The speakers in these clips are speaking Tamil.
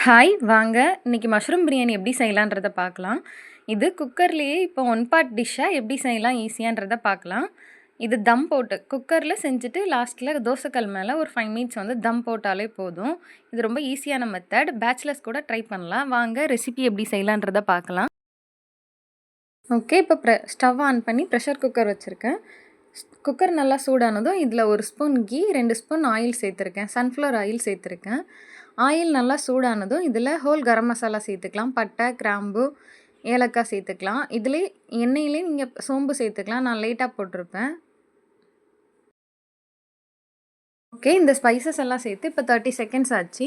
ஹாய் வாங்க இன்னைக்கு மஷ்ரூம் பிரியாணி எப்படி செய்யலான்றத பார்க்கலாம். இது குக்கர்லேயே இப்போ ஒன் பார்ட் டிஷ்ஷாக எப்படி செய்யலாம் ஈஸியான்றத பார்க்கலாம். இது தம் போட்டு குக்கரில் செஞ்சுட்டு லாஸ்ட்டில் தோசைக்கல் மேலே ஒரு 5 மினிட்ஸ் வந்து தம் போட்டாலே போதும். இது ரொம்ப ஈஸியான மெத்தட், பேச்சுலர்ஸ் கூட ட்ரை பண்ணலாம். வாங்க ரெசிபி எப்படி செய்யலான்றத பார்க்கலாம். ஓகே, இப்போ ஸ்டவ் ஆன் பண்ணி ப்ரெஷர் குக்கர் வச்சுருக்கேன். குக்கர் நல்லா சூடானதும் இதில் 1 ஸ்பூன் கீ, 2 ஸ்பூன் ஆயில் சேர்த்துருக்கேன். சன்ஃப்ளவர் ஆயில் சேர்த்துருக்கேன். ஆயில் நல்லா சூடானதும் இதில் ஹோல் கரம் மசாலா சேர்த்துக்கலாம். பட்டை, கிராம்பு, ஏலக்காய் சேர்த்துக்கலாம். இதிலே எண்ணெயிலே நீங்கள் சோம்பு சேர்த்துக்கலாம். நான் லைட்டாக போட்டிருப்பேன். ஓகே, இந்த ஸ்பைசஸ் எல்லாம் சேர்த்து இப்போ 30 செகண்ட்ஸ் ஆச்சு.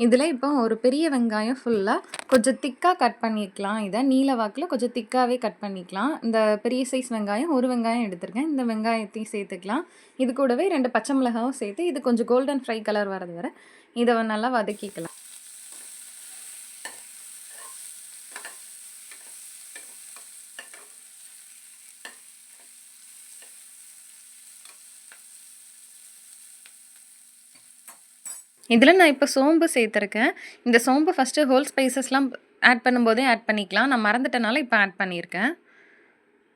இதில் இப்போ ஒரு பெரிய வெங்காயம் ஃபுல்லாக கொஞ்சம் திக்காக கட் பண்ணிக்கலாம். இதை நீல வாக்கில் கொஞ்சம் திக்காகவே கட் பண்ணிக்கலாம். இந்த பெரிய சைஸ் வெங்காயம் ஒரு வெங்காயம் எடுத்திருக்கேன். இந்த வெங்காயத்தையும் சேர்த்துக்கலாம். இது கூடவே 2 பச்சை மிளகாவும் சேர்த்து இது கொஞ்சம் கோல்டன் ஃப்ரை கலர் வரது வரை இதை நல்லா வதக்கிக்கலாம். இதில் நான் இப்போ சோம்பு சேர்த்துருக்கேன். இந்த சோம்பு ஃபஸ்ட்டு ஹோல் ஸ்பைசஸ்லாம் ஆட் பண்ணும்போதே ஆட் பண்ணிக்கலாம். நான் மறந்துட்டனால இப்போ ஆட் பண்ணியிருக்கேன்.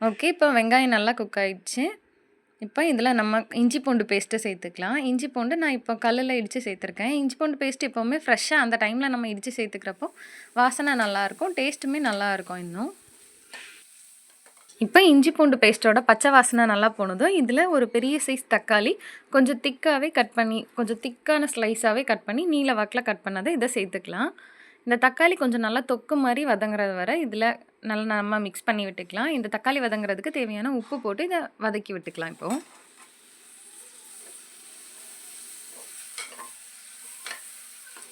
ஓகே, இப்போ வெங்காயம் நல்லா குக் ஆகிடுச்சு. இப்போ இதில் நம்ம இஞ்சி பூண்டு பேஸ்ட்டு சேர்த்துக்கலாம். இஞ்சி பூண்டு நான் இப்போ கல்லில் இடித்து சேர்த்துருக்கேன். இஞ்சி பூண்டு பேஸ்ட்டு எப்போவுமே ஃப்ரெஷ்ஷாக அந்த டைமில் நம்ம இடித்து சேர்த்துக்கிறப்போ வாசனை நல்லாயிருக்கும், டேஸ்ட்டுமே நல்லாயிருக்கும் இன்னும். இப்போ இஞ்சி பூண்டு பேஸ்ட்டோட பச்சை வாசனை நல்லா போனதும் இதில் ஒரு பெரிய சைஸ் தக்காளி கொஞ்சம் திக்காகவே கட் பண்ணி கொஞ்சம் திக்கான ஸ்லைஸாகவே கட் பண்ணி நீல வாக்கில் கட் பண்ணதை இதை சேர்த்துக்கலாம். இந்த தக்காளி கொஞ்சம் நல்லா தொக்கு மாதிரி வதங்குறது வரை இதில் நல்லா நம்ம மிக்ஸ் பண்ணி விட்டுக்கலாம். இந்த தக்காளி வதங்குறதுக்கு தேவையான உப்பு போட்டு இதை வதக்கி விட்டுக்கலாம். இப்போது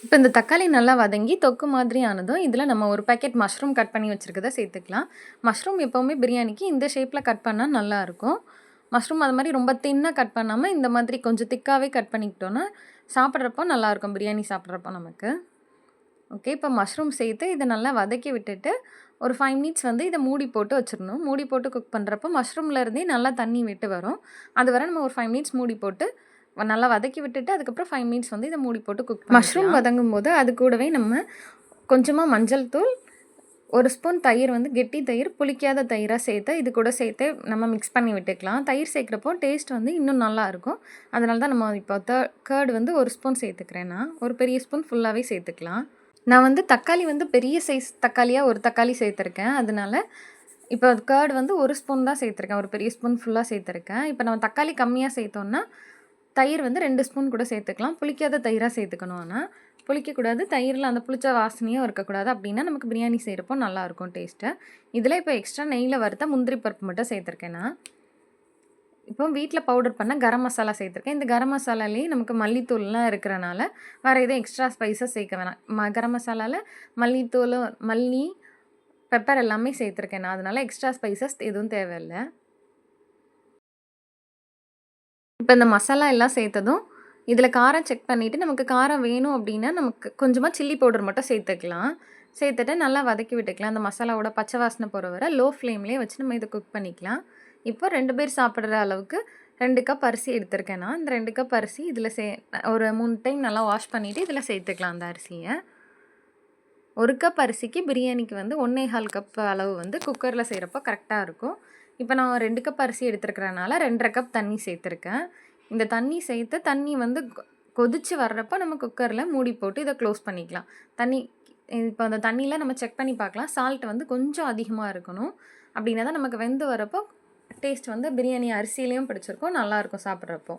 இப்போ இந்த தக்காளி நல்லா வதங்கி தொக்கு மாதிரி ஆனதும் இதில் நம்ம ஒரு பேக்கெட் மஷ்ரூம் கட் பண்ணி வச்சுருக்கதை சேர்த்துக்கலாம். மஷ்ரூம் எப்போவுமே பிரியாணிக்கு இந்த ஷேப்பில் கட் பண்ணால் நல்லாயிருக்கும். மஷ்ரூம் அது மாதிரி ரொம்ப தின்னாக கட் பண்ணாமல் இந்த மாதிரி கொஞ்சம் திக்காகவே கட் பண்ணிக்கிட்டோன்னா சாப்பிட்றப்போ நல்லாயிருக்கும், பிரியாணி சாப்பிட்றப்போ நமக்கு. ஓகே, இப்போ மஷ்ரூம் சேர்த்து இதை நல்லா வதக்கி விட்டுட்டு ஒரு 5 மினிட்ஸ் வந்து இதை மூடி போட்டு வச்சிடணும். மூடி போட்டு குக் பண்ணுறப்போ மஷ்ரூம்லேருந்தே நல்லா தண்ணி விட்டு வரும். அது வரை நம்ம ஒரு 5 மினிட்ஸ் மூடி போட்டு நல்லா வதக்கி விட்டுட்டு அதுக்கப்புறம் 5 மினிட்ஸ் வந்து இதை மூடி போட்டு குக் மஷ்ரூம் வதங்கும் போது அது கூடவே நம்ம கொஞ்சமாக மஞ்சள் தூள், 1 ஸ்பூன் தயிர் வந்து கெட்டி தயிர், புளிக்காத தயிராக சேர்த்து இது கூட சேர்த்து நம்ம மிக்ஸ் பண்ணி விட்டுக்கலாம். தயிர் சேர்க்குறப்போ டேஸ்ட் வந்து இன்னும் நல்லாயிருக்கும். அதனால தான் நம்ம இப்போ கர்டு வந்து 1 ஸ்பூன் சேர்த்துக்கிறேன். நான் ஒரு பெரிய ஸ்பூன் ஃபுல்லாகவே சேர்த்துக்கலாம். நான் வந்து தக்காளி வந்து பெரிய சைஸ் தக்காளியாக ஒரு தக்காளி சேர்த்துருக்கேன். அதனால இப்போ கர்டு வந்து 1 ஸ்பூன் தான் சேர்த்துருக்கேன். ஒரு பெரிய ஸ்பூன் ஃபுல்லாக சேர்த்துருக்கேன். இப்போ நம்ம தக்காளி கம்மியாக சேர்த்தோன்னா தயிர் வந்து 2 ஸ்பூன் கூட சேர்த்துக்கலாம். புளிக்காத தயிராக சேர்த்துக்கணும். ஆனால் புளிக்கக்கூடாது, தயிரில் அந்த புளிச்ச வாசனையும் இருக்கக்கூடாது. அப்படின்னா நமக்கு பிரியாணி செய்கிறப்போ நல்லாயிருக்கும் டேஸ்ட்டு. இதில் இப்போ எக்ஸ்ட்ரா நெய்யில் வறுத்த முந்திரி பருப்பு மட்டும் சேர்த்துருக்கேன். நான் இப்போ வீட்டில் பவுடர் பண்ண கரம் மசாலா சேர்த்துருக்கேன். இந்த கரம் மசாலாலேயே நமக்கு மல்லித்தூள்லாம் இருக்கிறனால வேறு எதுவும் எக்ஸ்ட்ரா ஸ்பைசஸ் சேர்க்க வேணாம். கரம் மசாலாவில் மல்லித்தூள், மல்லி, பெப்பர் எல்லாமே சேர்த்துருக்கேன் நான். அதனால் எக்ஸ்ட்ரா ஸ்பைசஸ் எதுவும் தேவையில்லை. இப்போ இந்த மசாலா எல்லாம் சேர்த்ததும் இதில் காரம் செக் பண்ணிவிட்டு நமக்கு காரம் வேணும் அப்படின்னா நமக்கு கொஞ்சமாக சில்லி பவுடர் மட்டும் சேர்த்துக்கலாம். சேர்த்துட்டு நல்லா வதக்கி விட்டுக்கலாம். அந்த மசாலாவோட பச்சை வாசனை போகிற வரை லோ ஃப்ளேம்லேயே வச்சு நம்ம இதை குக் பண்ணிக்கலாம். இப்போ 2 பேர் சாப்பிட்ற அளவுக்கு 2 கப் அரிசி எடுத்திருக்கேன் நான். இந்த 2 கப் அரிசி இதில் ஒரு 3 டைம் நல்லா வாஷ் பண்ணிவிட்டு இதில் சேர்த்துக்கலாம் அந்த அரிசியை. 1 கப் அரிசிக்கு பிரியாணிக்கு வந்து 1.25 கப் அளவு வந்து குக்கரில் செய்கிறப்போ கரெக்டாக இருக்கும். இப்போ நான் 2 கப் அரிசி எடுத்துருக்கிறனால 2.5 கப் தண்ணி சேர்த்துருக்கேன். இந்த தண்ணி சேர்த்து தண்ணி வந்து கொதித்து வர்றப்போ நம்ம குக்கரில் மூடி போட்டு இதை க்ளோஸ் பண்ணிக்கலாம். தண்ணி இப்போ அந்த தண்ணியில் நம்ம செக் பண்ணி பார்க்கலாம். சால்ட் வந்து கொஞ்சம் அதிகமாக இருக்கணும். அப்படின்னா தான் நமக்கு வெந்து வரப்போ டேஸ்ட் வந்து பிரியாணி அரிசியிலையும் பிடிச்சிருக்கும், நல்லாயிருக்கும் சாப்பிட்றப்போ.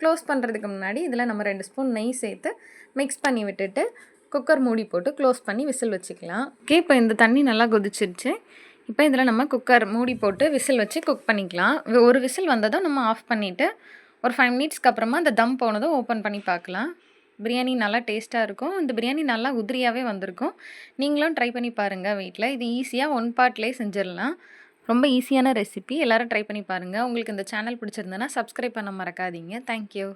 க்ளோஸ் பண்ணுறதுக்கு முன்னாடி இதில் நம்ம 2 ஸ்பூன் நெய் சேர்த்து மிக்ஸ் பண்ணி விட்டுட்டு குக்கர் மூடி போட்டு க்ளோஸ் பண்ணி விசில் வச்சுக்கலாம். ஓகே, இப்போ இந்த தண்ணி நல்லா கொதிச்சிருச்சு. இப்போ இதில் நம்ம குக்கர் மூடி போட்டு விசில் வச்சு குக் பண்ணிக்கலாம். ஒரு விசில் வந்ததும் நம்ம ஆஃப் பண்ணிவிட்டு ஒரு 5 மினிட்ஸ்க்கு அப்புறமா அந்த தம் போனதும் ஓப்பன் பண்ணி பார்க்கலாம். பிரியாணி நல்லா டேஸ்ட்டாக இருக்கும். இந்த பிரியாணி நல்லா உதிரியாகவே வந்திருக்கும். நீங்களும் ட்ரை பண்ணி பாருங்கள் வீட்டில். இது ஈஸியாக 1 பார்ட்லேயே செஞ்சிடலாம். ரொம்ப ஈஸியான ரெசிபி. எல்லோரும் ட்ரை பண்ணி பாருங்கள். உங்களுக்கு இந்த சேனல் பிடிச்சிருந்ததுன்னா சப்ஸ்கிரைப் பண்ண மறக்காதீங்க. தேங்க்யூ.